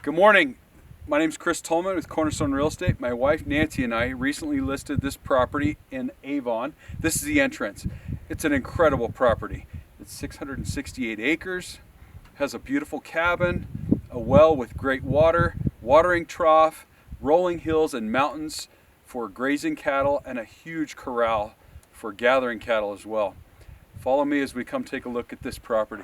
Good morning. My name is Chris Tolman with Cornerstone Real Estate. My wife Nancy and I recently listed this property in Avon. This is the entrance. It's an incredible property. It's 668 acres, has a beautiful cabin, a well with great water, watering trough, rolling hills and mountains for grazing cattle, and a huge corral for gathering cattle as well. Follow me as we come take a look at this property.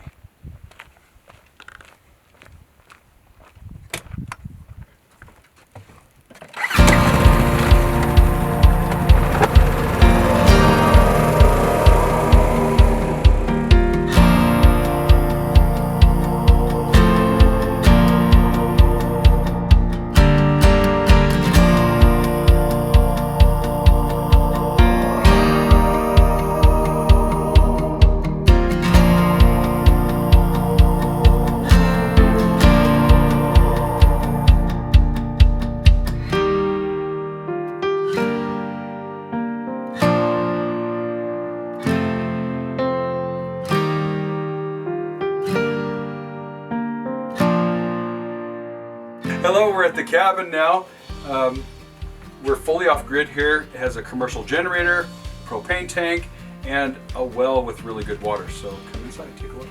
Hello, we're at the cabin now. We're fully off grid here. It has a commercial generator, propane tank, and a well with really good water. So come inside and take a look.